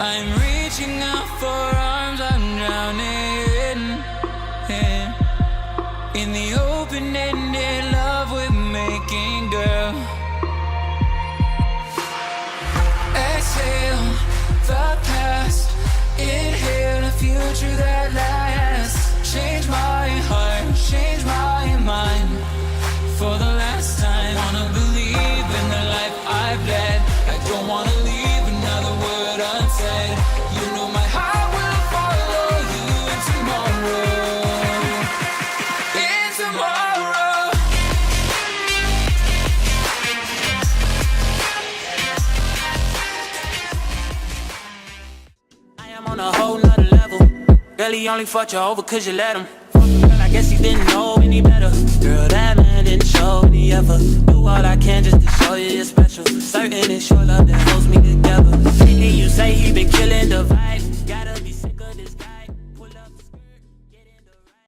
I'm reaching out for arms, I'm drowning in the open-ended love we're making, girl. Exhale the past, inhale the future that lasts. Change my heart, change my mind for the last time. Wanna believe in the life I've led. I don't wanna leave another word unsaid. You know my heart will follow you in tomorrow. In tomorrow. I am on a whole nother level. Girl, he only fucked you over cause you let him. Girl, I guess he didn't know any better. Girl, that man didn't show any ever. Do all I can just to show you you're special. Certain it's your love that holds me together. And you say he been killing the vibe.